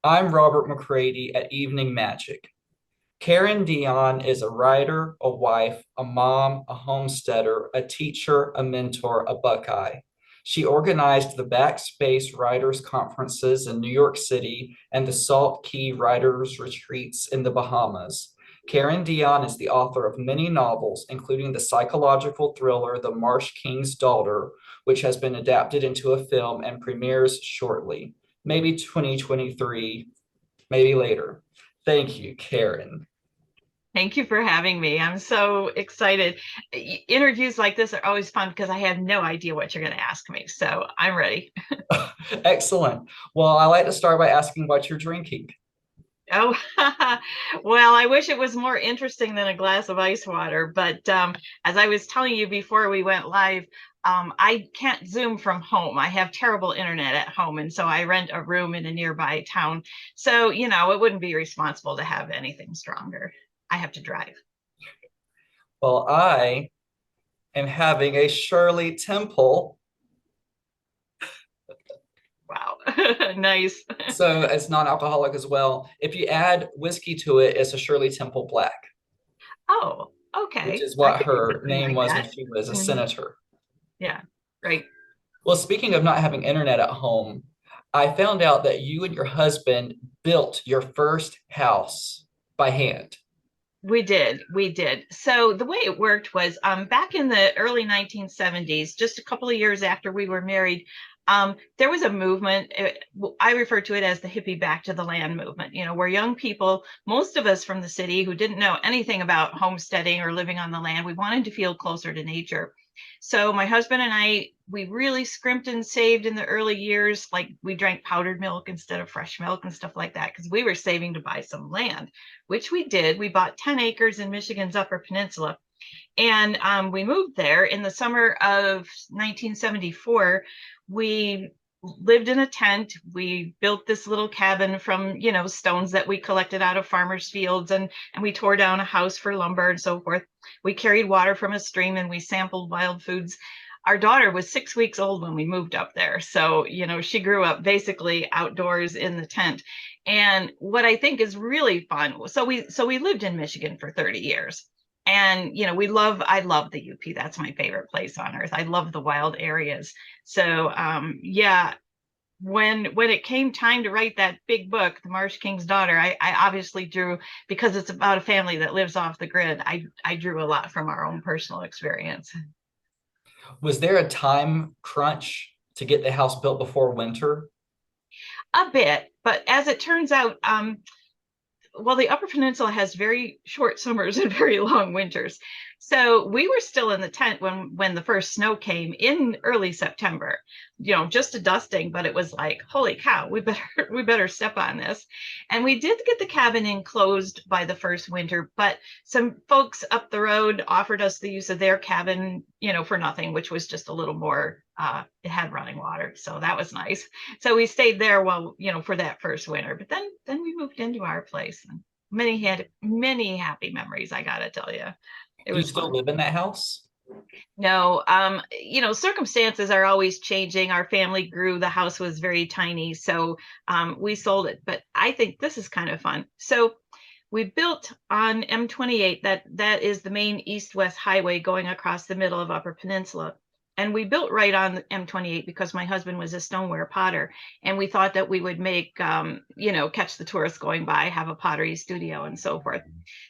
I'm Robert McCready at Evening Magic. Karen Dionne is a writer, a wife, a mom, a homesteader, a teacher, a mentor, a Buckeye. She organized the Backspace Writers Conferences in New York City and the Salt Key Writers Retreats in the Bahamas. Karen Dionne is the author of many novels, including the psychological thriller The Marsh King's Daughter, which has been adapted into a film and premieres shortly, maybe 2023, maybe later. Thank you, Karen. Thank you for having me. I'm so excited. Interviews like this are always fun because I have no idea what you're going to ask me. So I'm ready. Excellent. Well, I like to start by asking what you're drinking. Oh, well, I wish it was more interesting than a glass of ice water. But as I was telling you before we went live, I can't Zoom from home. I have terrible internet at home. And so I rent a room in a nearby town. So, it wouldn't be responsible to have anything stronger. I have to drive. Well, I am having a Shirley Temple. Wow. Nice. So it's non-alcoholic as well. If you add whiskey to it, it's a Shirley Temple Black, Oh, which okay. is I what could do her something name like was when that. she was a Hmm. senator. Yeah, right. Well, speaking of not having internet at home, I found out that you and your husband built your first house by hand. We did. So the way it worked was back in the early 1970s, just a couple of years after we were married, there was a movement. I refer to it as the hippie back to the land movement, where young people, most of us from the city who didn't know anything about homesteading or living on the land, we wanted to feel closer to nature. So my husband and I, we really scrimped and saved in the early years. Like we drank powdered milk instead of fresh milk and stuff like that because we were saving to buy some land, which we did. We bought 10 acres in Michigan's Upper Peninsula. And we moved there in the summer of 1974. We lived in a tent. We built this little cabin from, stones that we collected out of farmers' fields, and we tore down a house for lumber and so forth. We carried water from a stream and we sampled wild foods. Our daughter was 6 weeks old when we moved up there. So, she grew up basically outdoors in the tent. And what I think is really fun, so we lived in Michigan for 30 years. And I love the UP. That's my favorite place on earth. I love the wild areas. So yeah, when it came time to write that big book, The Marsh King's Daughter, I obviously drew, because it's about a family that lives off the grid. I drew a lot from our own personal experience. Was there a time crunch to get the house built before winter? A bit, but as it turns out, well, the Upper Peninsula has very short summers and very long winters. So we were still in the tent when the first snow came in early September. Just a dusting, but it was like, holy cow, we better we better step on this. And we did get the cabin enclosed by the first winter, but some folks up the road offered us the use of their cabin, for nothing, which was just a little more. It had running water, so that was nice. So we stayed there while, for that first winter, but then we moved into our place, and many happy memories, I gotta tell you. It Do you was still fun. live in that house? No, circumstances are always changing. Our family grew, the house was very tiny, so we sold it. But I think this is kind of fun. So we built on M28, that is the main east-west highway going across the middle of Upper Peninsula. And we built right on M28 because my husband was a stoneware potter, and we thought that we would make, catch the tourists going by, have a pottery studio, and so forth.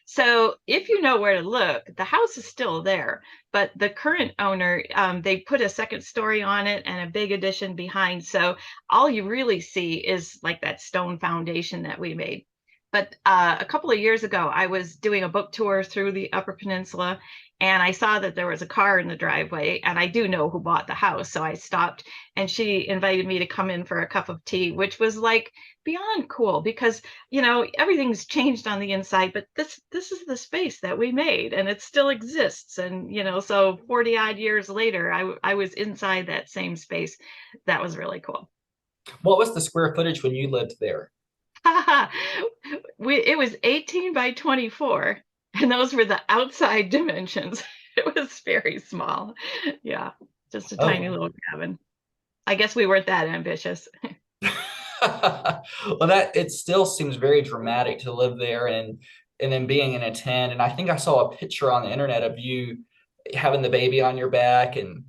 So if you know where to look, the house is still there, but the current owner, they put a second story on it and a big addition behind. So all you really see is like that stone foundation that we made. But a couple of years ago, I was doing a book tour through the Upper Peninsula, and I saw that there was a car in the driveway, and I do know who bought the house. So I stopped, and she invited me to come in for a cup of tea, which was like beyond cool because, everything's changed on the inside, but this is the space that we made, and it still exists. And, so 40 odd years later, I was inside that same space. That was really cool. What was the square footage when you lived there? It was 18 by 24, and those were the outside dimensions. It was very small. Yeah, just a tiny Oh, little cabin. I guess we weren't that ambitious. Well, that it still seems very dramatic to live there and then being in a tent. And I think I saw a picture on the internet of you having the baby on your back and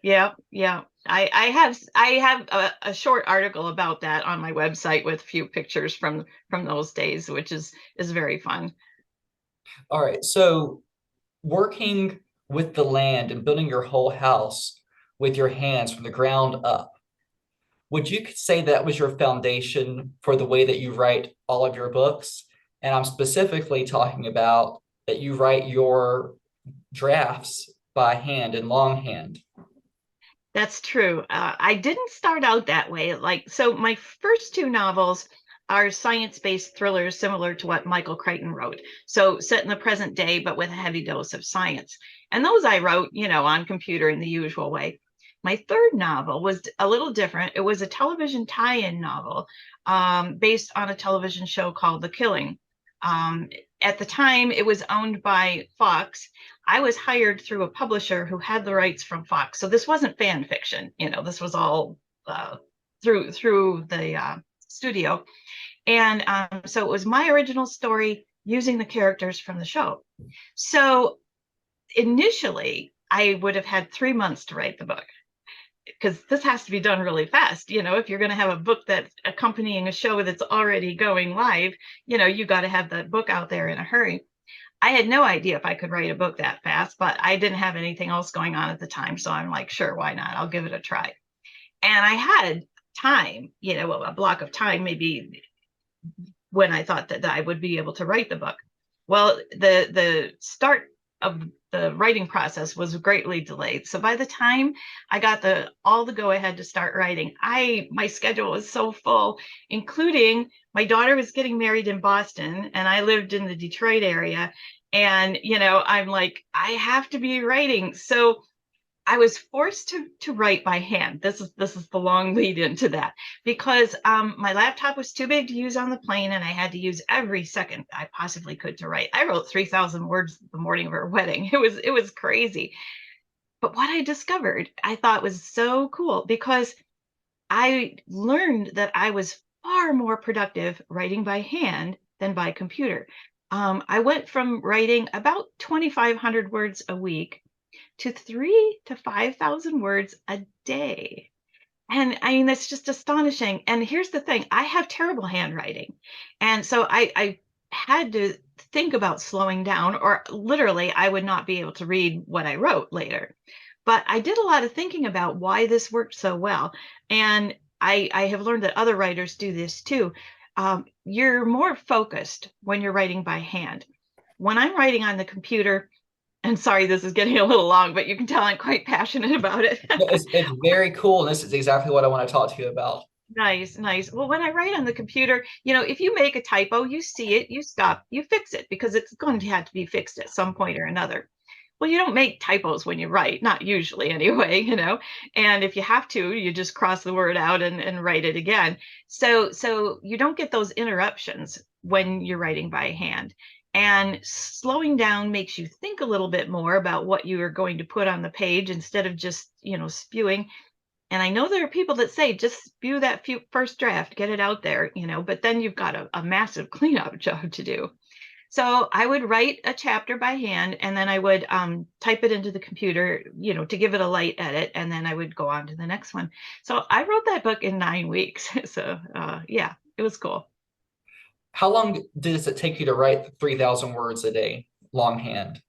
Yeah, yeah. I have a short article about that on my website with a few pictures from those days, which is very fun. all right. So working with the land and building your whole house with your hands from the ground up, would you say that was your foundation for the way that you write all of your books? And I'm specifically talking about that you write your drafts by hand and longhand. That's true. I didn't start out that way. Like, so my first two novels are science-based thrillers similar to what Michael Crichton wrote. So set in the present day, but with a heavy dose of science. And those I wrote, on computer in the usual way. My third novel was a little different. It was a television tie-in novel based on a television show called The Killing. Um, at the time, it was owned by Fox. I was hired through a publisher who had the rights from Fox. So this wasn't fan fiction, this was all uh, through the studio. And so it was my original story using the characters from the show. So initially, I would have had 3 months to write the book because this has to be done really fast. If you're going to have a book that's accompanying a show that's already going live, you got to have the book out there in a hurry. I had no idea if I could write a book that fast, but I didn't have anything else going on at the time. So I'm like, sure, why not? I'll give it a try. And I had time, a block of time, maybe when I thought that I would be able to write the book. Well, the start of the writing process was greatly delayed. So by the time I got the all the go ahead to start writing, my schedule was so full, including my daughter was getting married in Boston and I lived in the Detroit area. And I'm like, I have to be writing. So I was forced to write by hand. This is the long lead into that because my laptop was too big to use on the plane, and I had to use every second I possibly could to write. I wrote 3,000 words the morning of our wedding. It was crazy. But what I discovered, I thought was so cool because I learned that I was far more productive writing by hand than by computer. I went from writing about 2,500 words a week to 3 to 5,000 words a day. And I mean, that's just astonishing. And here's the thing, I have terrible handwriting. And so I had to think about slowing down, or literally, I would not be able to read what I wrote later. But I did a lot of thinking about why this worked so well. And I have learned that other writers do this too. You're more focused when you're writing by hand. When I'm writing on the computer, and sorry, this is getting a little long, but you can tell I'm quite passionate about it. It's very cool. And this is exactly what I want to talk to you about. Nice, nice. Well, when I write on the computer, if you make a typo, you see it, you stop, you fix it because it's going to have to be fixed at some point or another. Well, you don't make typos when you write, not usually anyway. And if you have to, you just cross the word out and write it again. So you don't get those interruptions when you're writing by hand. And slowing down makes you think a little bit more about what you are going to put on the page instead of just, spewing. And I know there are people that say just spew that first draft, get it out there, but then you've got a massive cleanup job to do. So I would write a chapter by hand and then I would type it into the computer, to give it a light edit. And then I would go on to the next one. So I wrote that book in 9 weeks. So yeah, it was cool. How long does it take you to write 3,000 words a day, longhand?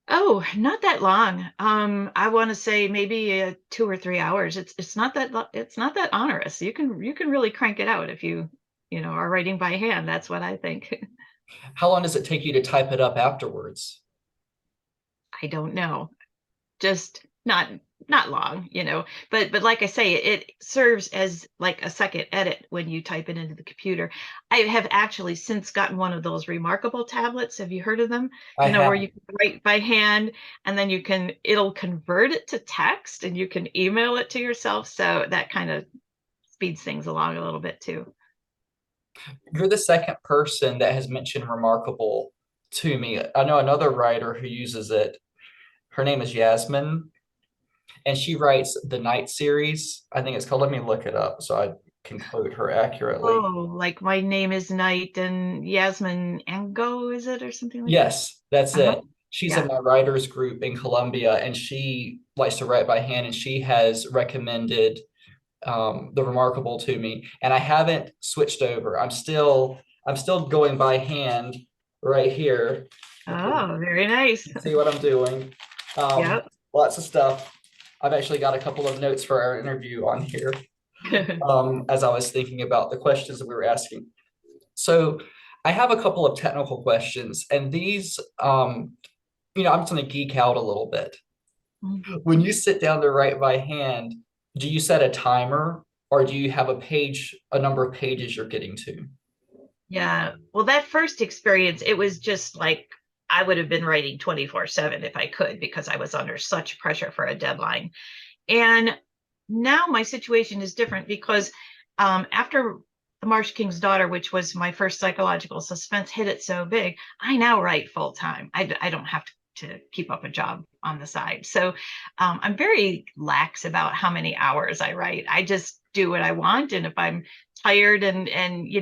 Oh, not that long. I want to say maybe 2 or 3 hours. It's not that onerous. You can really crank it out if you are writing by hand. That's what I think. How long does it take you to type it up afterwards? I don't know. Just not long, but like I say, it serves as like a second edit when you type it into the computer. I have actually since gotten one of those remarkable tablets. Have you heard of them? I Where have. you can write by hand and then it'll convert it to text and you can email it to yourself. So that kind of speeds things along a little bit too. You're the second person that has mentioned remarkable to me. I know another writer who uses it. Her name is Yasmin, and she writes the Night series. I think it's called. Let me look it up so I can quote her accurately. Oh, like My Name is Night and Yasmin Ango, is it, or something like that? Yes, that's Uh-huh. it. She's in Yeah. my writers group in Columbia, and she likes to write by hand, and she has recommended The Remarkable to me, and I haven't switched over. I'm still going by hand right here. If you Oh, very nice. can see what I'm doing. Yep. Lots of stuff. I've actually got a couple of notes for our interview on here, as I was thinking about the questions that we were asking. So I have a couple of technical questions, and these, I'm just going to geek out a little bit. When you sit down to write by hand, do you set a timer or do you have a number of pages you're getting to? Yeah. Well, that first experience, it was just like I would have been writing 24/7 if I could, because I was under such pressure for a deadline. And now my situation is different because after The Marsh King's Daughter, which was my first psychological suspense, hit it so big, I now write full time. I don't have to keep up a job on the side. So I'm very lax about how many hours I write. I just do what I want. And if I'm tired and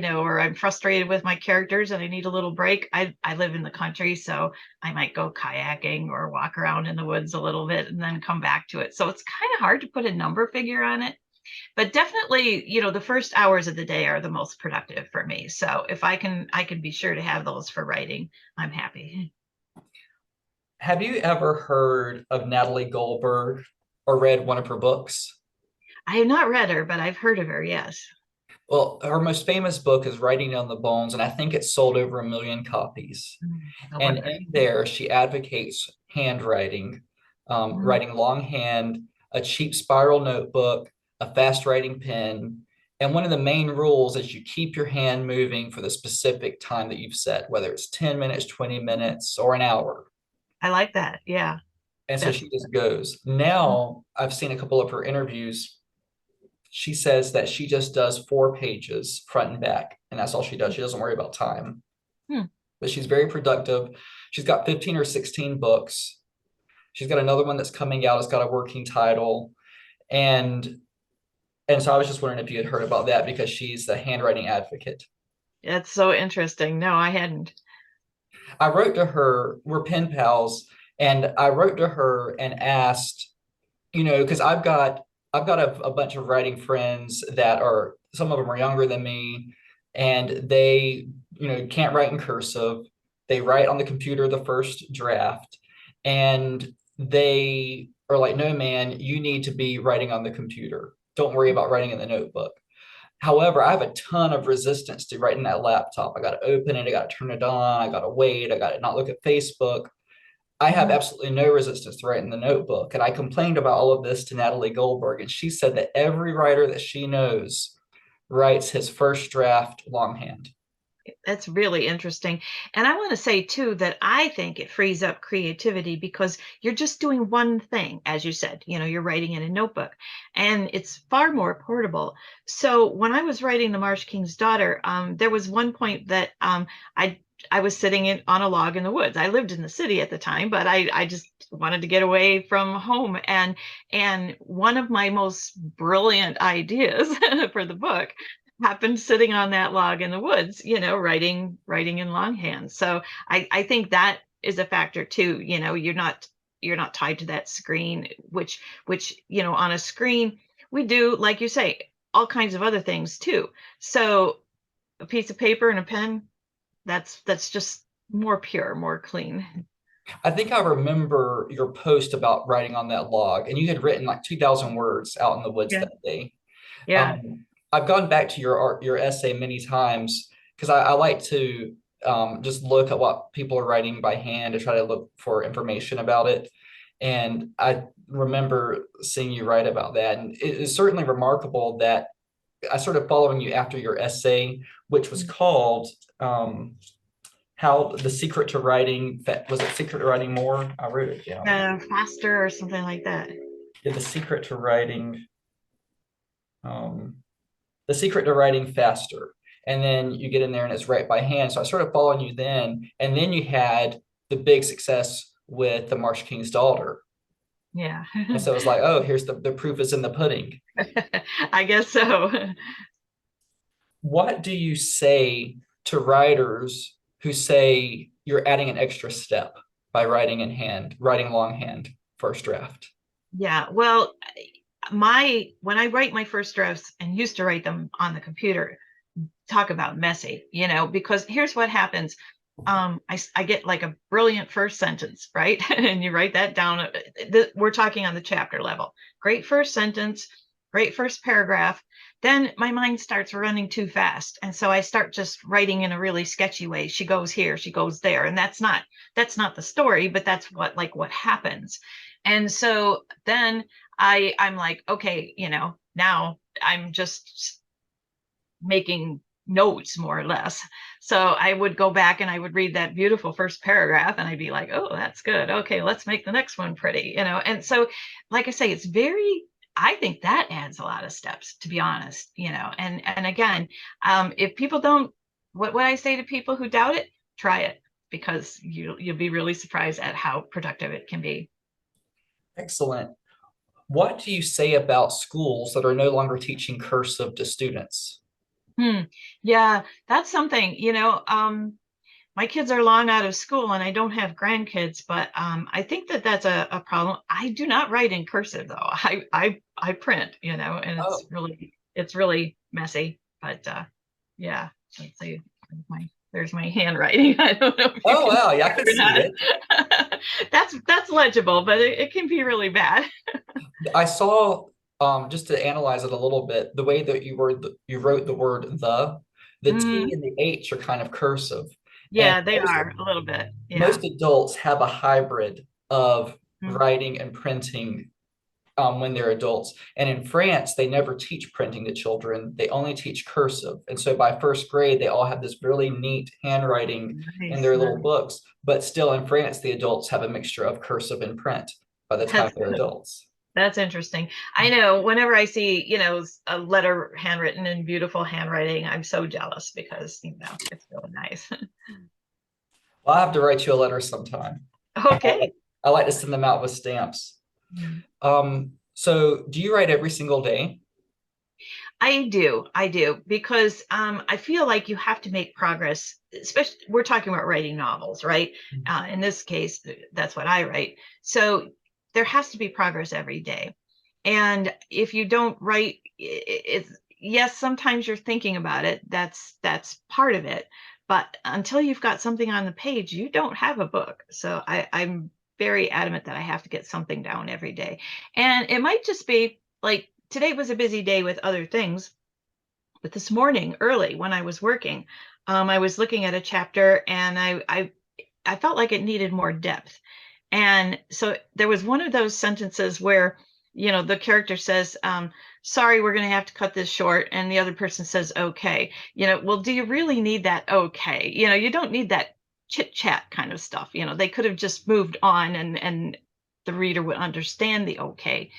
or I'm frustrated with my characters and I need a little break, I live in the country, so I might go kayaking or walk around in the woods a little bit and then come back to it. So it's kind of hard to put a number figure on it, but definitely, the first hours of the day are the most productive for me. So if I can be sure to have those for writing, I'm happy. Have you ever heard of Natalie Goldberg or read one of her books? I have not read her, but I've heard of her. Yes. Well, her most famous book is Writing on the Bones, and I think it sold over 1 million copies. No And wonder. in there, she advocates handwriting, Mm. writing longhand, a cheap spiral notebook, a fast writing pen. And one of the main rules is you keep your hand moving for the specific time that you've set, whether it's 10 minutes, 20 minutes, or an hour. I like that. Yeah. And so That's she just goes. Now, I've seen a couple of her interviews. She says that she just does 4 pages front and back, and that's all she does. She doesn't worry about time, hmm. but she's very productive. She's got 15 or 16 books. She's got another one that's coming out. It's got a working title. And and so I was just wondering if you had heard about that because she's the handwriting advocate. That's so interesting. No, I hadn't. I wrote to her, we're pen pals, and I wrote to her and asked, because I've got a bunch of writing friends that are some of them are younger than me, and they, can't write in cursive. They write on the computer the first draft, and they are like, no, man, you need to be writing on the computer. Don't worry about writing in the notebook. However, I have a ton of resistance to writing that laptop. I got to open it, I got to turn it on, I got to wait, I got to not look at Facebook. I have Mhm. absolutely no resistance to writing the notebook. And I complained about all of this to Natalie Goldberg, and she said that every writer that she knows writes his first draft longhand. That's really interesting. And I want to say too that I think it frees up creativity because you're just doing one thing, as you said, you're writing in a notebook and it's far more portable. So when I was writing The Marsh King's Daughter, there was one point that I I was sitting on a log in the woods. I lived in the city at the time, but I just wanted to get away from home. And one of my most brilliant ideas for the book happened sitting on that log in the woods, writing in longhand. So I think that is a factor too. You're not tied to that screen, which on a screen we do, like you say, all kinds of other things too. So a piece of paper and a pen, that's just more pure, more clean. I think I remember your post about writing on that log, and you had written like 2,000 words out in the woods Yeah. that day. Yeah. I've gone back to your essay many times because I like to just look at what people are writing by hand to try to look for information about it. And I remember seeing you write about that. And it is certainly remarkable that I started following you after your essay, which was called How the Secret to Writing, was it Secret to Writing More? I wrote it down. Faster or something like that. Yeah, The Secret to Writing. Um, The Secret to Writing Faster. And then you get in there and it's right by hand. So I started following you then. And then you had the big success with The Marsh King's Daughter. Yeah. And so it's like, oh, here's the proof is in the pudding. I guess so. What do you say to writers who say you're adding an extra step by writing longhand first draft? Yeah. Well, my when I write my first drafts and used to write them on the computer, talk about messy, because here's what happens. I get like a brilliant first sentence, right? And you write that down. We're talking on the chapter level. Great first sentence, great first paragraph. Then my mind starts running too fast. And so I start just writing in a really sketchy way. She goes here, she goes there. And that's not the story, but that's what happens. And so then I'm like, okay, now I'm just making notes more or less. So I would go back and I would read that beautiful first paragraph and I'd be like, oh, that's good. Okay, let's make the next one pretty. And so, like I say, I think that adds a lot of steps, to be honest. And again, if people don't, what I say to people who doubt it, try it, because you'll be really surprised at how productive it can be. Excellent. What do you say about schools that are no longer teaching cursive to students? Hmm. Yeah, that's something, my kids are long out of school and I don't have grandkids, but I think that that's a problem. I do not write in cursive though. I print, and Oh, it's really messy. But yeah, let's see. There's my handwriting. I don't know if you oh can wow, see yeah, I it can or see not. it. That's legible, but it can be really bad. I saw just to analyze it a little bit, the way that you wrote the word the T Mhm. and the H are kind of cursive. And Yeah, they are a little bit. Yeah. most adults have a hybrid of Mhm. writing and printing when they're adults. And in France, they never teach printing to children. They only teach cursive. And so by first grade, they all have this really neat handwriting in Nice, their little nice. books. But still in France, the adults have a mixture of cursive and print by the time That's they're adults. That's interesting. I know whenever I see, a letter handwritten in beautiful handwriting, I'm so jealous because, it's really nice. Well, I have to write you a letter sometime. Okay. I like to send them out with stamps. Mm. So do you write every single day? I do, because I feel like you have to make progress, especially we're talking about writing novels, right? In this case, that's what I write. So there has to be progress every day. And if you don't write, it's yes, sometimes you're thinking about it. That's part of it. But until you've got something on the page, you don't have a book. So I'm very adamant that I have to get something down every day. And it might just be like today was a busy day with other things, but this morning early when I was working, I was looking at a chapter and I felt like it needed more depth. And so there was one of those sentences where, the character says, sorry, we're going to have to cut this short. And the other person says, okay. Well, do you really need that? Okay. You don't need that chit chat kind of stuff. They could have just moved on and the reader would understand the okay.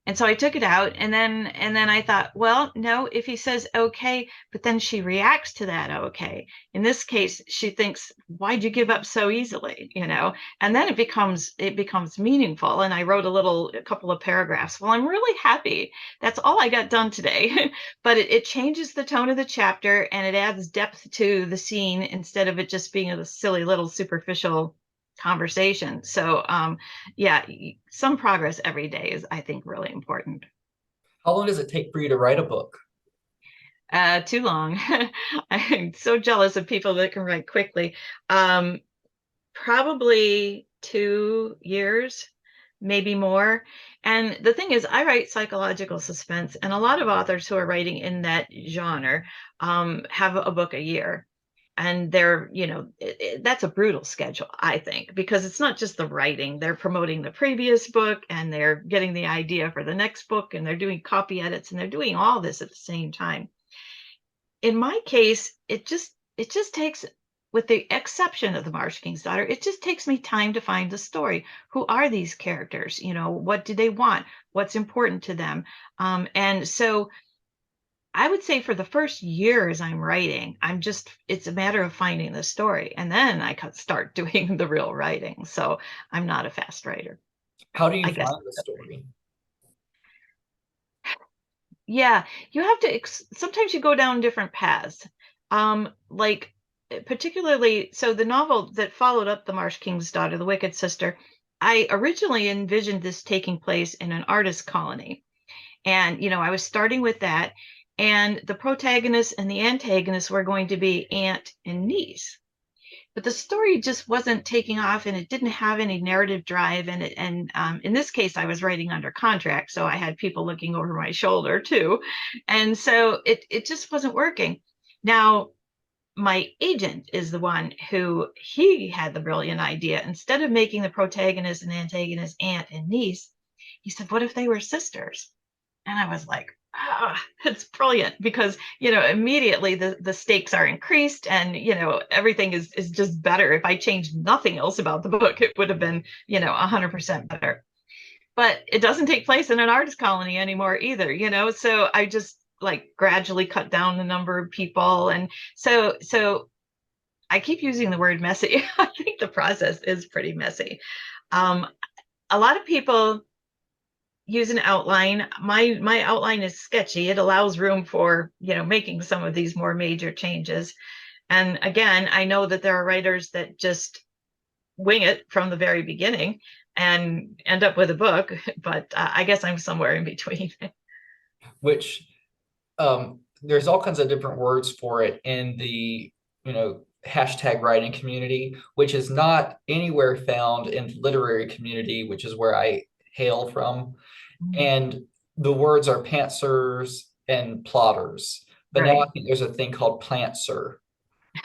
And so I took it out and then I thought, well, no, if he says okay, but then she reacts to that okay. In this case, she thinks, why'd you give up so easily? And then it becomes meaningful. And I wrote a couple of paragraphs. Well, I'm really happy. That's all I got done today. But it changes the tone of the chapter and it adds depth to the scene instead of it just being a silly little superficial conversation. So yeah, some progress every day is, I think, really important. How long does it take for you to write a book? Too long. I'm so jealous of people that can write quickly. Um, Probably 2 years, maybe more. And the thing is, I write psychological suspense, and a lot of authors who are writing in that genre have a book a year. And that's a brutal schedule, I think, because it's not just the writing. They're promoting the previous book and they're getting the idea for the next book and they're doing copy edits and they're doing all this at the same time. In my case, it just takes, with the exception of the Marsh King's Daughter, it just takes me time to find the story. Who are these characters? What do they want? What's important to them? And so I would say for the first year as I'm writing, it's a matter of finding the story. And then I could start doing the real writing. So I'm not a fast writer. How do you I guess. find the story? Yeah, you have to sometimes you go down different paths. Like particularly so the novel that followed up The Marsh King's Daughter, The Wicked Sister, I originally envisioned this taking place in an artist colony. And I was starting with that, and the protagonist and the antagonist were going to be aunt and niece. But the story just wasn't taking off, and it didn't have any narrative drive. And in this case, I was writing under contract, so I had people looking over my shoulder too, and so it just wasn't working. Now my agent is the one who he had the brilliant idea. Instead of making the protagonist and antagonist aunt and niece, he said, "What if they were sisters?" And I was like, it's brilliant because, immediately the stakes are increased, and, everything is just better. If I changed nothing else about the book, it would have been, 100% better. But it doesn't take place in an artist colony anymore either, so I just like gradually cut down the number of people. And so I keep using the word messy. I think the process is pretty messy. Um, a lot of people use an outline. My outline is sketchy. It allows room for, making some of these more major changes. And again, I know that there are writers that just wing it from the very beginning and end up with a book, but I guess I'm somewhere in between. Which there's all kinds of different words for it in the hashtag writing community, which is not anywhere found in literary community, which is where I hail from. And the words are pantsers and plotters. But now I Right. think there's a thing called plantser,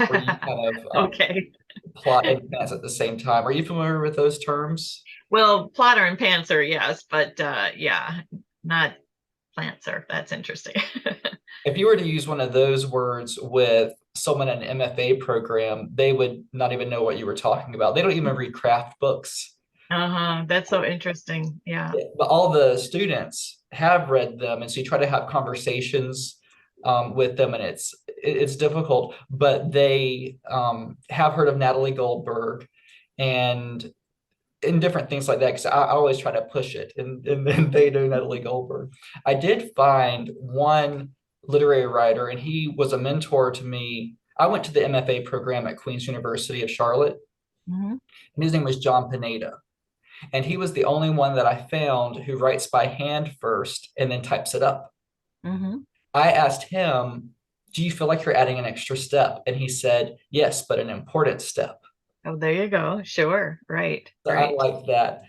where you kind of Okay. plot and pants at the same time. Are you familiar with those terms? Well, plotter and pantser, yes, but yeah, not plantser. That's interesting. If you were to use one of those words with someone in an MFA program, they would not even know what you were talking about. They don't even read craft books. Uh-huh. That's so interesting. Yeah. But all the students have read them, and so you try to have conversations with them, and it's difficult. But they have heard of Natalie Goldberg, and different things like that. Because I always try to push it, and then they do Natalie Goldberg. I did find one literary writer, and he was a mentor to me. I went to the MFA program at Queen's University of Charlotte, Hmm. and his name was John Pineda. And he was the only one that I found who writes by hand first and then types it up. Hmm. I asked him, "Do you feel like you're adding an extra step?" And he said, "Yes, but an important step." Oh, there you go. Sure. Right. So I Right. like that.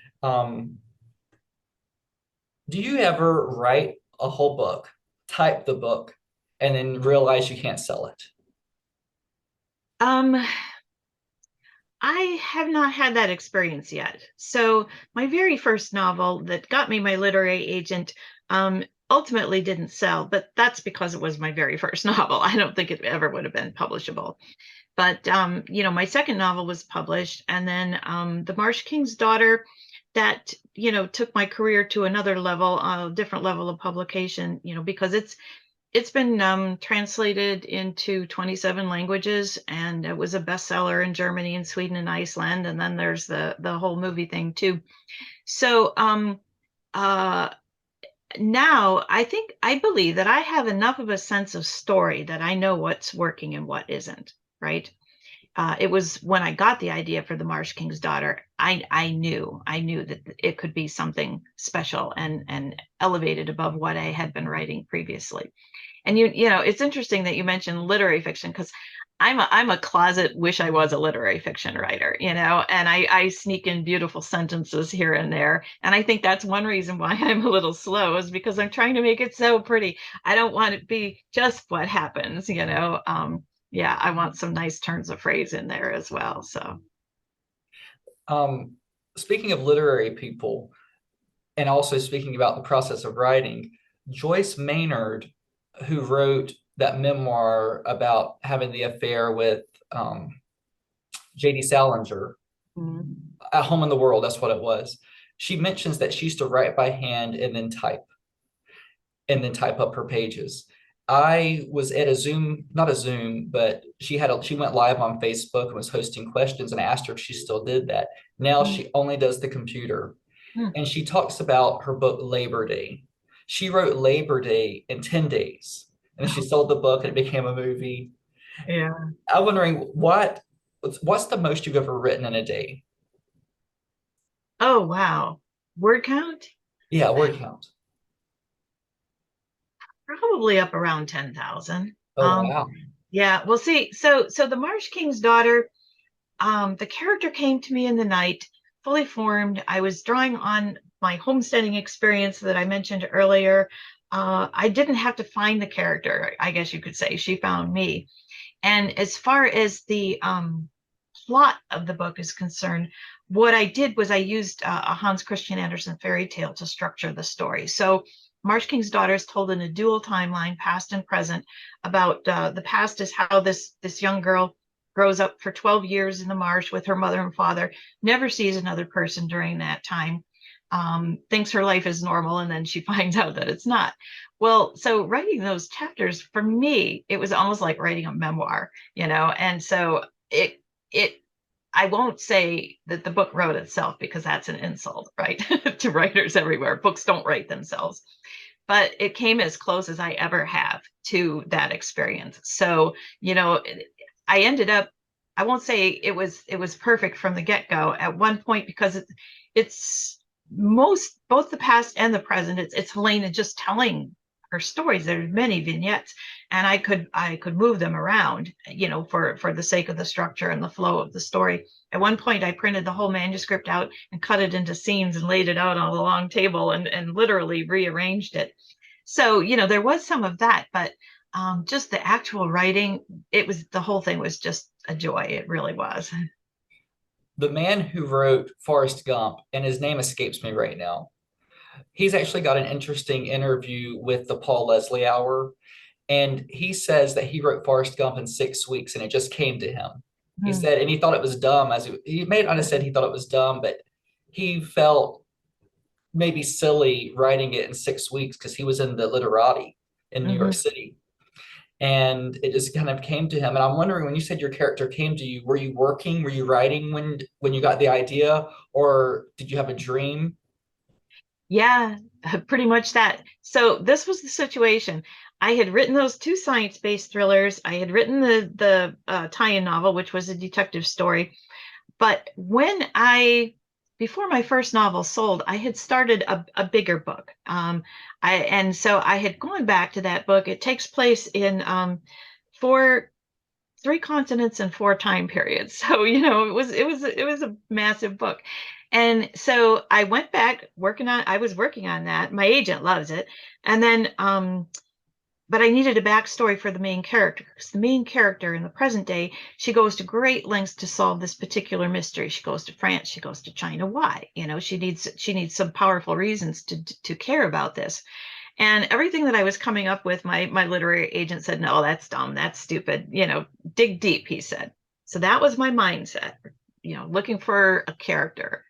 Do you ever write a whole book, type the book, and then realize you can't sell it? Um, I have not had that experience yet. So my very first novel that got me my literary agent ultimately didn't sell, but that's because it was my very first novel. I don't think it ever would have been publishable. But my second novel was published, and then The Marsh King's Daughter, that took my career to another level, a different level of publication. Because it's been translated into 27 languages, and it was a bestseller in Germany and Sweden and Iceland. And then there's the whole movie thing too. So uh, now I believe that I have enough of a sense of story that I know what's working and what isn't. Right. It was when I got the idea for The Marsh King's Daughter, I knew that it could be something special and elevated above what I had been writing previously. And it's interesting that you mentioned literary fiction, because I'm a closet wish I was a literary fiction writer, and I sneak in beautiful sentences here and there. And I think that's one reason why I'm a little slow, is because I'm trying to make it so pretty. I don't want it to be just what happens. Yeah, I want some nice turns of phrase in there as well. So Um, Speaking of literary people, and also speaking about the process of writing, Joyce Maynard, who wrote that memoir about having the affair with J.D. Salinger, mm, At Home in the World, that's what it was. She mentions that she used to write by hand and then type up her pages. I was at a Zoom, not a Zoom, but she went live on Facebook and was hosting questions, and I asked her if she still did that. Now mm, she only does the computer. Hmm. And she talks about her book Labor Day. She wrote Labor Day in 10 days. And then she sold the book and it became a movie. Yeah. I'm wondering what's the most you've ever written in a day? Oh, wow. Word count? Yeah, word count. Probably up around 10,000. Oh wow. Yeah, well, see, so the Marsh King's daughter, the character came to me in the night, fully formed. I was drawing on my homesteading experience that I mentioned earlier. I didn't have to find the character, I guess you could say. She found me. And as far as the plot of the book is concerned, what I did was I used a Hans Christian Andersen fairy tale to structure the story. So Marsh King's Daughter is told in a dual timeline, past and present. About the past is how this young girl grows up for 12 years in the marsh with her mother and father, never sees another person during that time, thinks her life is normal, and then she finds out that it's not. Well, so writing those chapters for me, it was almost like writing a memoir, and so it I won't say that the book wrote itself because that's an insult, right? To writers everywhere. Books don't write themselves. But it came as close as I ever have to that experience. So, I ended up, I won't say it was perfect from the get-go at one point because it's most both the past and the present. It's Helena just telling her stories. There's many vignettes, and I could move them around, for the sake of the structure and the flow of the story. At one point, I printed the whole manuscript out and cut it into scenes and laid it out on a long table and literally rearranged it. So, there was some of that, but just the actual writing, the whole thing was just a joy. It really was. The man who wrote Forrest Gump, and his name escapes me right now, he's actually got an interesting interview with the Paul Leslie Hour. And he says that he wrote Forrest Gump in 6 weeks and it just came to him. He Hmm. said, and he thought it was dumb, he may not have said he thought it was dumb, but he felt maybe silly writing it in 6 weeks because he was in the literati in New York Hmm. City. And it just kind of came to him. And I'm wondering, when you said your character came to you, were you working? Were you writing when you got the idea, or did you have a dream? Yeah, pretty much that. So this was the situation. I had written those two science-based thrillers. I had written the tie-in novel, which was a detective story. But before my first novel sold, I had started a bigger book. And so I had gone back to that book. It takes place in four, three continents and four time periods. So, it was a massive book. And so I went back I was working on that. My agent loves it. And then, but I needed a backstory for the main character because the main character in the present day, she goes to great lengths to solve this particular mystery. She goes to France, she goes to China. Why? She needs some powerful reasons to care about this. And everything that I was coming up with, my literary agent said, no, that's dumb, that's stupid. Dig deep, he said. So that was my mindset, looking for a character.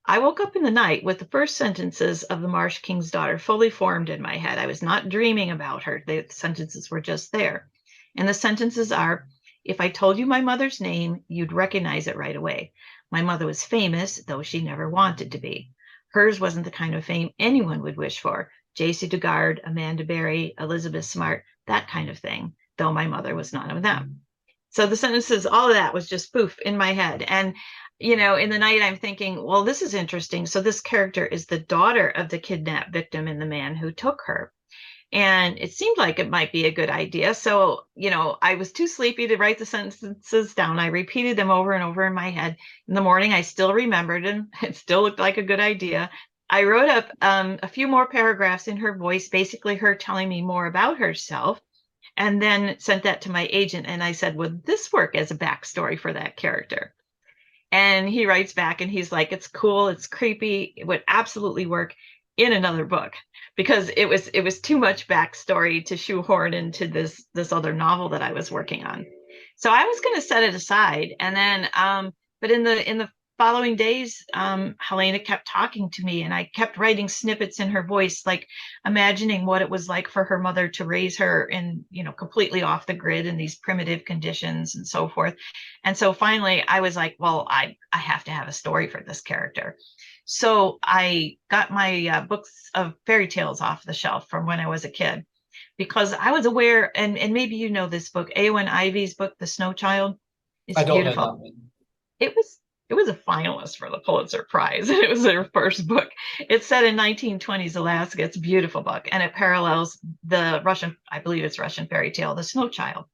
I woke up in the night with the first sentences of the Marsh King's Daughter fully formed in my head. I was not dreaming about her. The sentences were just there. And the sentences are, if I told you my mother's name, you'd recognize it right away. My mother was famous, though she never wanted to be. Hers wasn't the kind of fame anyone would wish for. J.C. Dugard, Amanda Berry, Elizabeth Smart, that kind of thing, though my mother was none of them. So the sentences, all of that was just poof in my head. And, in the night, I'm thinking, well, this is interesting. So this character is the daughter of the kidnapped victim and the man who took her. And it seemed like it might be a good idea. So, I was too sleepy to write the sentences down. I repeated them over and over in my head. In the morning, I still remembered them. It still looked like a good idea. I wrote up a few more paragraphs in her voice, basically her telling me more about herself, and then sent that to my agent. And I said, would this work as a backstory for that character? And he writes back and he's like, it's cool, it's creepy, it would absolutely work in another book because it was too much backstory to shoehorn into this other novel that I was working on. So I was going to set it aside, and then but in the following days, Helena kept talking to me, and I kept writing snippets in her voice, like imagining what it was like for her mother to raise her in, completely off the grid in these primitive conditions and so forth. And so finally I was like, well, I have to have a story for this character. So I got my books of fairy tales off the shelf from when I was a kid because I was aware, and maybe you know this book, Eowyn Ivy's book, The Snow Child. I It's don't know beautiful. that one. It was it was a finalist for the Pulitzer Prize, and it was their first book. It's set in 1920s Alaska. It's a beautiful book, and it parallels the Russian, I believe it's Russian fairy tale, The Snow Child.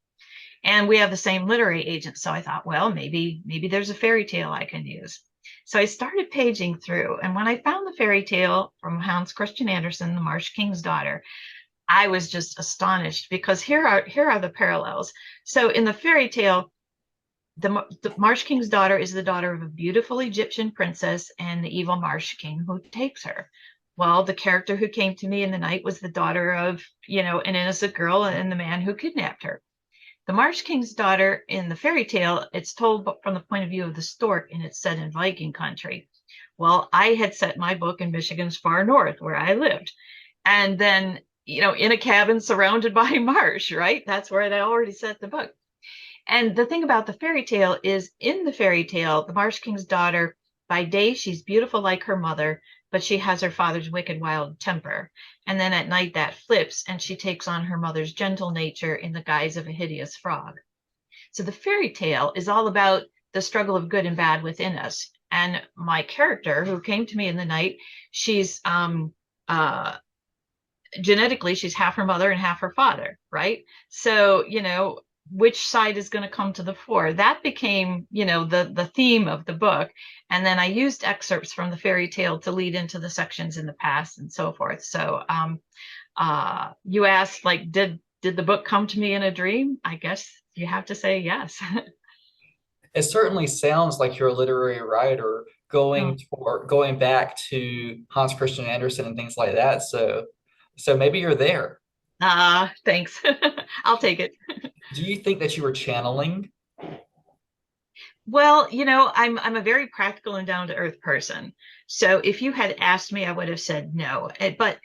And we have the same literary agent, so I thought, well, maybe there's a fairy tale I can use. So I started paging through, and when I found the fairy tale from Hans Christian Andersen, The Marsh King's Daughter, I was just astonished because here are the parallels. So in the fairy tale, the Marsh King's daughter is the daughter of a beautiful Egyptian princess and the evil Marsh King who takes her. Well, the character who came to me in the night was the daughter of, an innocent girl and the man who kidnapped her. The Marsh King's daughter in the fairy tale, it's told from the point of view of the stork and it's set in Viking country. Well, I had set my book in Michigan's far north where I lived. And then, in a cabin surrounded by marsh, right? That's where I already set the book. And the thing about the fairy tale is in the fairy tale, the Marsh King's daughter, by day, she's beautiful like her mother, but she has her father's wicked, wild temper. And then at night, that flips, and she takes on her mother's gentle nature in the guise of a hideous frog. So the fairy tale is all about the struggle of good and bad within us. And my character, who came to me in the night, she's genetically she's half her mother and half her father, right? So which side is going to come to the fore? That became the theme of the book, and then I used excerpts from the fairy tale to lead into the sections in the past and so forth. So you asked, like, did the book come to me in a dream? I guess you have to say yes. It certainly sounds like you're a literary writer Hmm. going back to Hans Christian Andersen and things like that. So maybe you're there. Thanks. I'll take it. Do you think that you were channeling? Well, I'm a very practical and down to earth person. So if you had asked me, I would have said no. But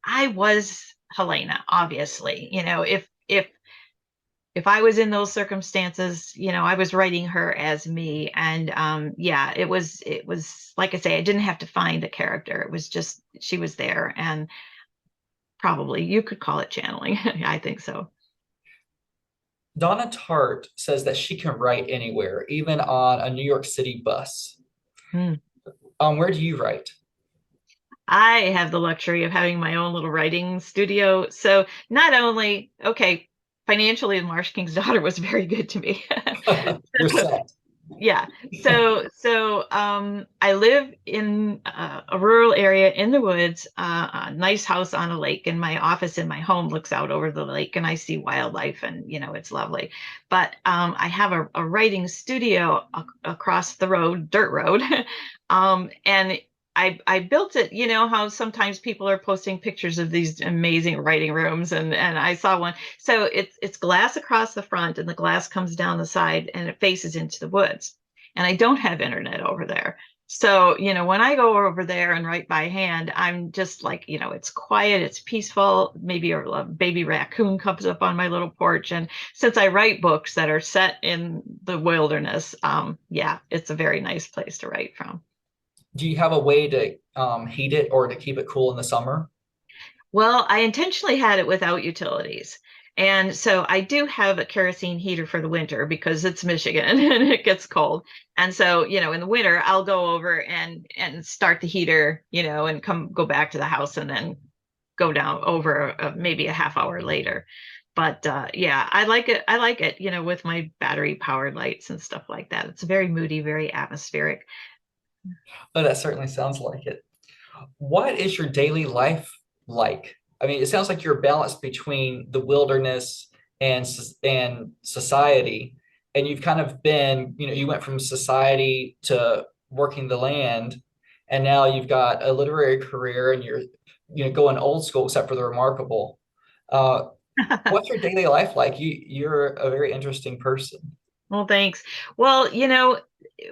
I was Helena, obviously. If I was in those circumstances, I was writing her as me. And yeah, it was like I say, I didn't have to find a character. It was just she was there, and probably you could call it channeling. I think so. Donna Tartt says that she can write anywhere, even on a New York City bus. Hmm. Where do you write? I have the luxury of having my own little writing studio. So not only, okay, financially, the Marsh King's daughter was very good to me. You're set. Yeah. I live in a rural area in the woods, a nice house on a lake, and my office in my home looks out over the lake, and I see wildlife, and it's lovely. But I have a writing studio across the road, dirt road, and I built it. You know how sometimes people are posting pictures of these amazing writing rooms, and I saw one. So it's glass across the front, and the glass comes down the side, and it faces into the woods. And I don't have internet over there. So, when I go over there and write by hand, I'm just like, it's quiet, it's peaceful. Maybe a baby raccoon comes up on my little porch. And since I write books that are set in the wilderness, yeah, it's a very nice place to write from. Do you have a way to heat it or to keep it cool in the summer? Well, I intentionally had it without utilities. And so I do have a kerosene heater for the winter because it's Michigan and it gets cold. And so, in the winter, I'll go over and start the heater, and go back to the house and then go down over maybe a half hour later. But yeah, I like it. I like it, with my battery powered lights and stuff like that. It's very moody, very atmospheric. But that certainly sounds like it. What is your daily life like? I mean, it sounds like you're balanced between the wilderness and society, and you've kind of been, you went from society to working the land, and now you've got a literary career, and you're, going old school except for the remarkable. Uh, what's your daily life like? You're a very interesting person. Well, thanks. Well,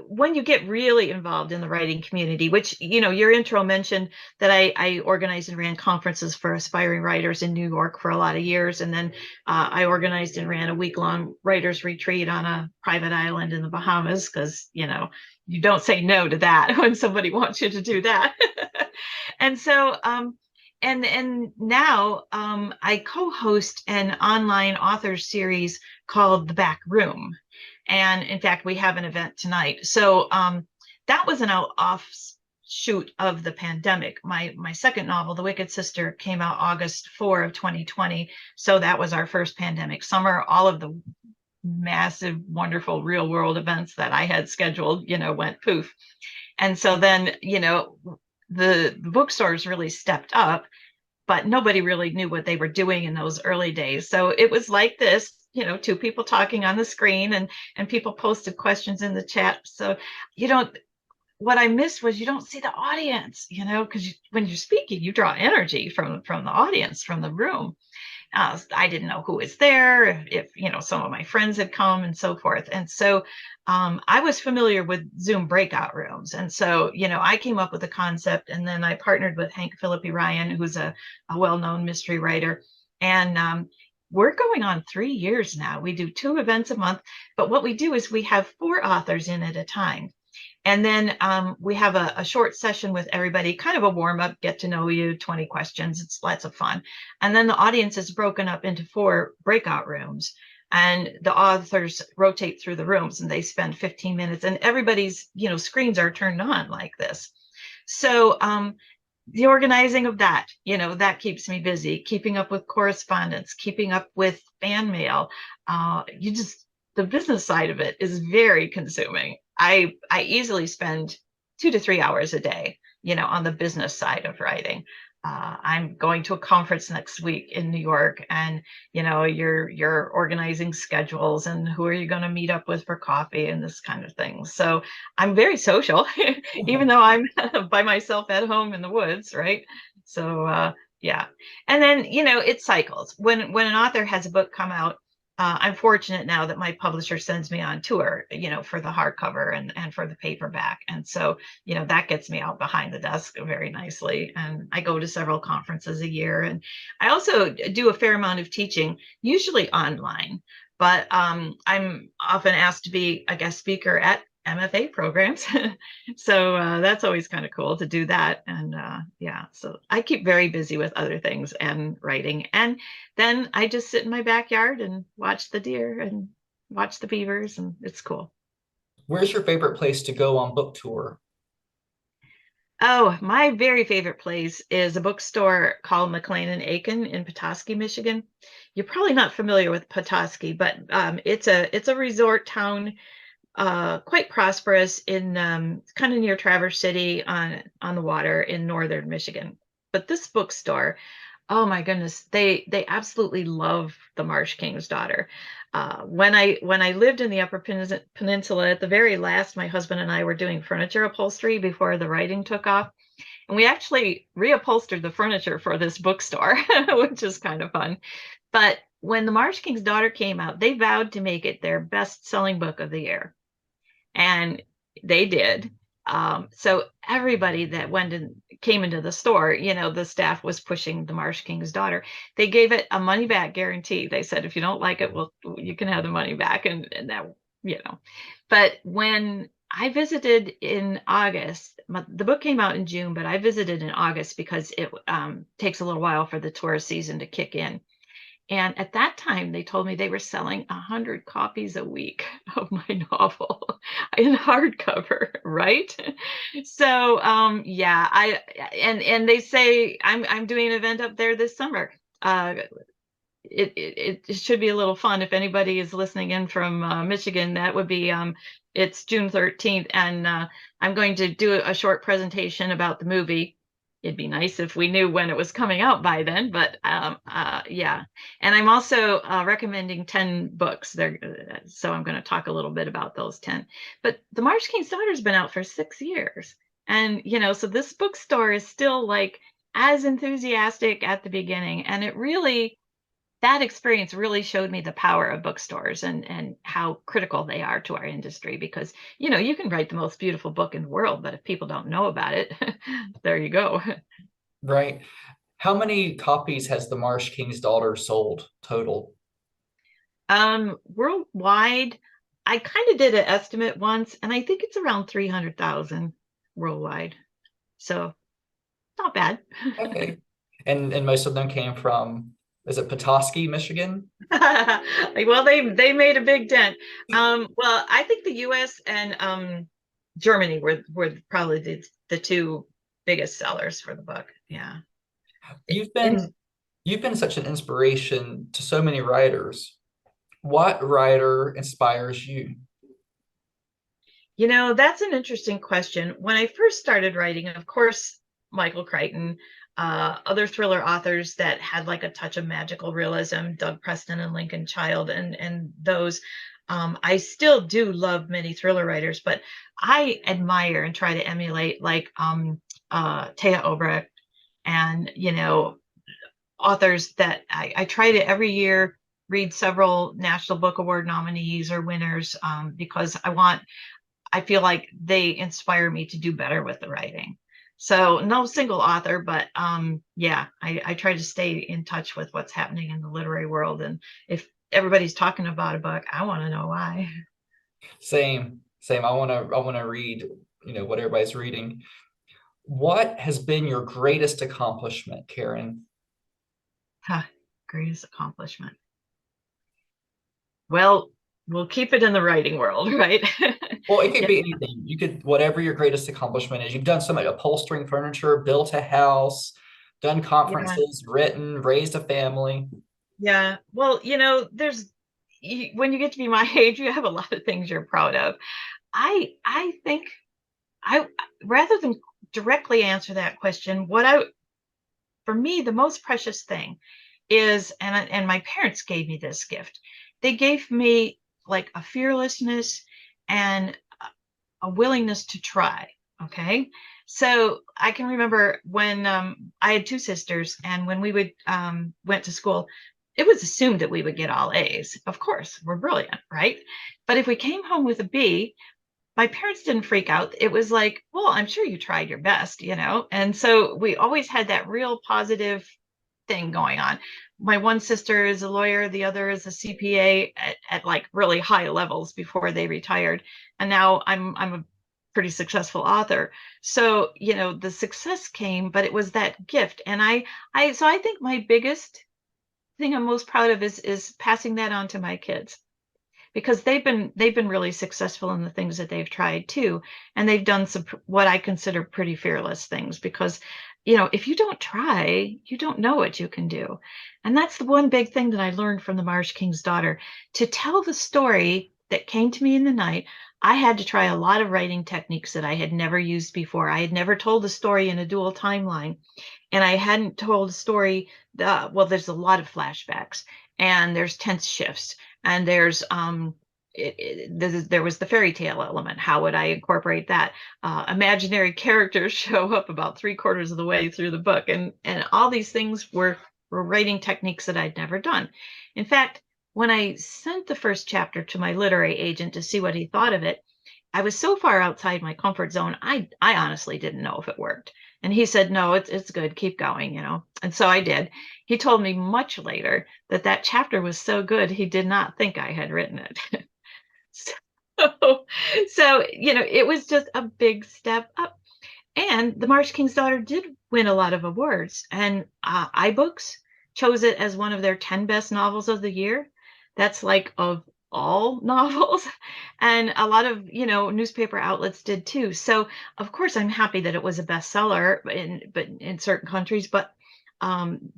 when you get really involved in the writing community, which, your intro mentioned that I organized and ran conferences for aspiring writers in New York for a lot of years. And then I organized and ran a week-long writers retreat on a private island in the Bahamas, because, you don't say no to that when somebody wants you to do that. And so, and now I co-host an online author series called The Back Room. And in fact, we have an event tonight. So that was an offshoot of the pandemic. My second novel, The Wicked Sister, came out August 4 of 2020. So that was our first pandemic summer. All of the massive, wonderful real world events that I had scheduled, went poof. And so then, the bookstores really stepped up, but nobody really knew what they were doing in those early days. So it was like this, two people talking on the screen, and people posted questions in the chat. So what I missed was you don't see the audience, because when you're speaking, you draw energy from the audience, from the room. I didn't know who was there, if some of my friends had come and so forth. And so I was familiar with Zoom breakout rooms. And so, I came up with a concept, and then I partnered with Hank Philippi Ryan, who's a well-known mystery writer. And we're going on 3 years now. We do 2 events a month, but what we do is we have 4 authors in at a time. And then we have a short session with everybody, kind of a warm up, get to know you, 20 questions. It's lots of fun. And then the audience is broken up into 4 breakout rooms. And the authors rotate through the rooms, and they spend 15 minutes, and everybody's, screens are turned on like this. So the organizing of that, that keeps me busy, keeping up with correspondence, keeping up with fan mail. The business side of it is very consuming. I easily spend 2 to 3 hours a day, on the business side of writing. I'm going to a conference next week in New York, and you're organizing schedules and who are you going to meet up with for coffee and this kind of thing. So I'm very social, even though I'm by myself at home in the woods, right? So yeah, and then it cycles. When an author has a book come out, I'm fortunate now that my publisher sends me on tour, for the hardcover and for the paperback. And so, that gets me out behind the desk very nicely. And I go to several conferences a year. And I also do a fair amount of teaching, usually online, but I'm often asked to be a guest speaker at MFA programs. So that's always kind of cool to do that. And yeah, so I keep very busy with other things and writing. And then I just sit in my backyard and watch the deer and watch the beavers, and it's cool. Where's your favorite place to go on book tour? Oh, my very favorite place is a bookstore called McLean and Aiken in Petoskey, Michigan. You're probably not familiar with Petoskey, but it's a resort town, quite prosperous in kind of near Traverse City on the water in northern Michigan. But this bookstore, oh my goodness, they absolutely love The Marsh King's Daughter. When I lived in the Upper Peninsula, at the very last, my husband and I were doing furniture upholstery before the writing took off, and we actually reupholstered the furniture for this bookstore, which is kind of fun. But when The Marsh King's Daughter came out, they vowed to make it their best-selling book of the year, and they did. So everybody that came into the store, the staff was pushing The Marsh King's Daughter. They gave it a money back guarantee. They said, if you don't like it, well, you can have the money back. And that, but when I visited in August, the book came out in June, but I visited in August because it takes a little while for the tourist season to kick in. And at that time, they told me they were selling 100 copies a week of my novel in hardcover, right? So yeah, and they say I'm doing an event up there this summer. It should be a little fun if anybody is listening in from Michigan. That would be it's June 13th, and I'm going to do a short presentation about the movie. It'd be nice if we knew when it was coming out by then, but yeah. And I'm also recommending 10 books there, so I'm going to talk a little bit about those 10. But The Marsh King's Daughter's been out for 6 years, and so this bookstore is still like as enthusiastic at the beginning, and it really that experience really showed me the power of bookstores and how critical they are to our industry because you can write the most beautiful book in the world, but if people don't know about it, there you go. Right. How many copies has The Marsh King's Daughter sold total? Worldwide, I kind of did an estimate once, and I think it's around 300,000 worldwide. So not bad. Okay. And most of them came from, is it Petoskey, Michigan? Well, they made a big dent. Well, I think the US and Germany were probably the two biggest sellers for the book. Yeah. You've In been you've been such an inspiration to so many writers. What writer inspires you? That's an interesting question. When I first started writing, of course, Michael Crichton, other thriller authors that had like a touch of magical realism, Doug Preston and Lincoln Child, and those. I still do love many thriller writers, but I admire and try to emulate like Taya Obrecht and authors that I try to every year read several National Book Award nominees or winners because I feel like they inspire me to do better with the writing. So no single author, but yeah, I try to stay in touch with what's happening in the literary world. And if everybody's talking about a book, I want to know why. Same, same. I want to read, what everybody's reading. What has been your greatest accomplishment, Karen? Huh, greatest accomplishment. Well, we'll keep it in the writing world, right? Well, it could Yeah, be anything. You could, whatever your greatest accomplishment is. You've done so much upholstering furniture, built a house, done yeah, conferences, written, raised a family. yeah. Well, when you get to be my age, you have a lot of things you're proud of. I think I rather than directly answer that question, for me the most precious thing is, and my parents gave me this gift. They gave me like a fearlessness and a willingness to try. Okay. So I can remember when I had two sisters, and when we would went to school, it was assumed that we would get all A's. Of course, we're brilliant, right? But if we came home with a B, my parents didn't freak out. It was like, well, I'm sure you tried your best. And so we always had that real positive thing going on. My one sister is a lawyer, the other is a CPA at like really high levels before they retired. And now I'm a pretty successful author. So, the success came, but it was that gift. And I think my biggest thing I'm most proud of is passing that on to my kids because they've been really successful in the things that they've tried too, and they've done some what I consider pretty fearless things because if you don't try, you don't know what you can do. And that's the one big thing that I learned from The Marsh King's Daughter. To tell the story that came to me in the night, I had to try a lot of writing techniques that I had never used before. I had never told a story in a dual timeline, and I hadn't told a story. Well, there's a lot of flashbacks, and there's tense shifts, and there's there was the fairy tale element. How would I incorporate that? Imaginary characters show up about 3/4 of the way through the book, and all these things were writing techniques that I'd never done. In fact, when I sent the first chapter to my literary agent to see what he thought of it, I was so far outside my comfort zone. I honestly didn't know if it worked. And he said, "No, it's good. Keep going." And so I did. He told me much later that that chapter was so good he did not think I had written it. so, it was just a big step up. And The Marsh King's Daughter did win a lot of awards, and iBooks chose it as one of their 10 best novels of the year. That's like of all novels. And a lot of, newspaper outlets did too. So, of course, I'm happy that it was a bestseller but in certain countries, but um,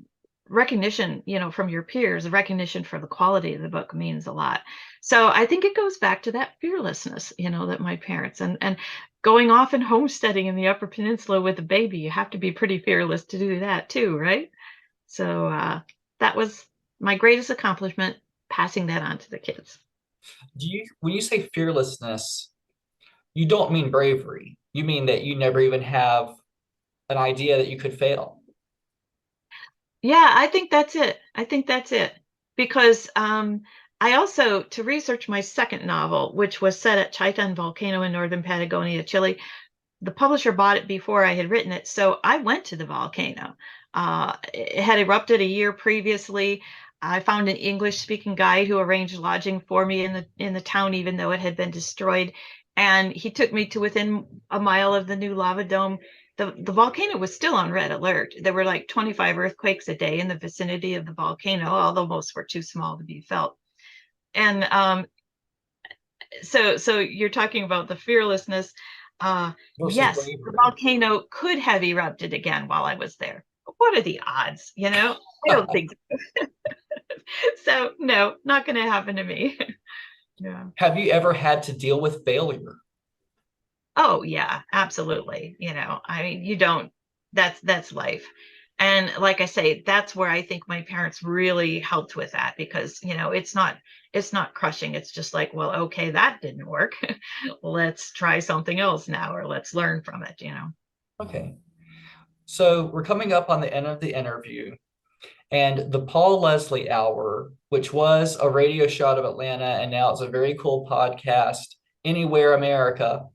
recognition, from your peers, recognition for the quality of the book means a lot. So I think it goes back to that fearlessness, that my parents and going off and homesteading in the Upper Peninsula with a baby, you have to be pretty fearless to do that too, right? So that was my greatest accomplishment, passing that on to the kids. When you say fearlessness, you don't mean bravery. You mean that you never even have an idea that you could fail. Yeah, I think that's it. I think that's it. because I also, to research my second novel, which was set at Chaitan Volcano in northern Patagonia, Chile, the publisher bought it before I had written it. So I went to the volcano. It had erupted a year previously. I found an English speaking guide who arranged lodging for me in the town, even though it had been destroyed. And he took me to within a mile of the new lava dome. The volcano was still on red alert. There were like 25 earthquakes a day in the vicinity of the volcano, although most were too small to be felt. And so you're talking about the fearlessness. versus Yes, the bravery. volcano could have erupted again while I was there. But what are the odds? I don't think so. No, not going to happen to me. Yeah. Have you ever had to deal with failure? Oh yeah, absolutely. I mean, you don't. That's life. And like I say, that's where I think my parents really helped with that because, it's not crushing. It's just like, well, okay, that didn't work. Let's try something else now, or let's learn from it. Okay. So we're coming up on the end of the interview, and the Paul Leslie Hour, which was a radio show out of Atlanta, and now it's a very cool podcast, Anywhere America.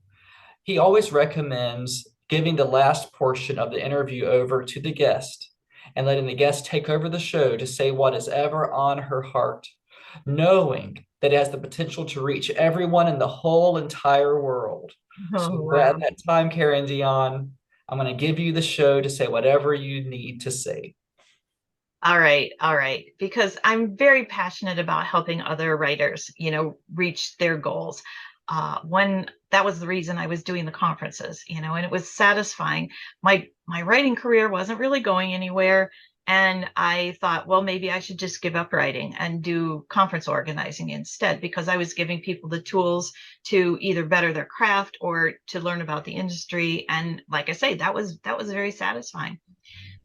He always recommends giving the last portion of the interview over to the guest and letting the guest take over the show to say what is ever on her heart, knowing that it has the potential to reach everyone in the whole entire world. So Oh, at wow. that time, Karen Dion, I'm going to give you the show to say whatever you need to say. All right, all right. Because I'm very passionate about helping other writers, reach their goals. When that was the reason I was doing the conferences, and it was satisfying. My writing career wasn't really going anywhere, and I thought, well, maybe I should just give up writing and do conference organizing instead, because I was giving people the tools to either better their craft or to learn about the industry. And like I say, that was very satisfying.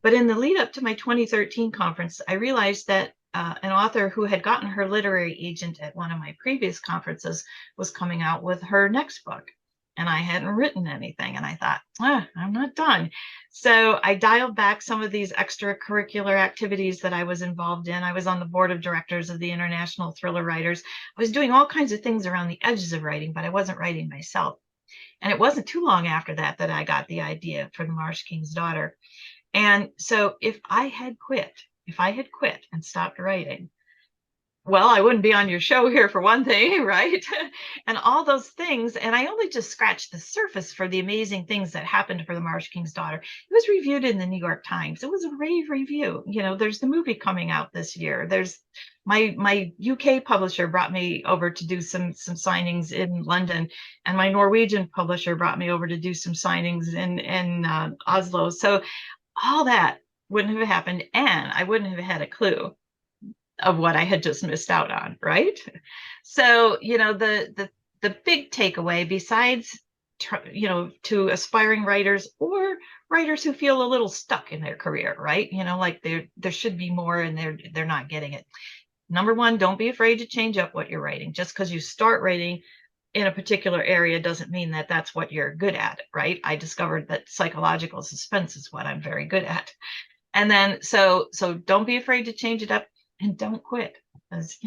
But in the lead up to my 2013 conference, I realized that an author who had gotten her literary agent at one of my previous conferences was coming out with her next book. And I hadn't written anything. And I thought, I'm not done. So I dialed back some of these extracurricular activities that I was involved in. I was on the board of directors of the International Thriller Writers. I was doing all kinds of things around the edges of writing, but I wasn't writing myself. And it wasn't too long after that that I got the idea for The Marsh King's Daughter. And so if I had quit and stopped writing, well, I wouldn't be on your show here for one thing, right? And all those things. And I only just scratched the surface for the amazing things that happened for The Marsh King's Daughter. It was reviewed in the New York Times. It was a rave review. There's the movie coming out this year. There's my UK publisher brought me over to do some signings in London, and my Norwegian publisher brought me over to do some signings in Oslo. So all that wouldn't have happened, and I wouldn't have had a clue of what I had just missed out on, right? So, the big takeaway, besides to aspiring writers or writers who feel a little stuck in their career, right? Like there should be more and they're not getting it. Number one, don't be afraid to change up what you're writing. Just because you start writing in a particular area doesn't mean that that's what you're good at, right? I discovered that psychological suspense is what I'm very good at. And then so don't be afraid to change it up and don't quit. Because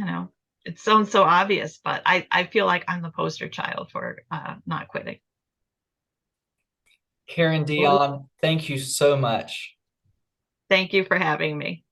it sounds so obvious, but I feel like I'm the poster child for not quitting. Karen Well, Dion, thank you so much. thank you for having me.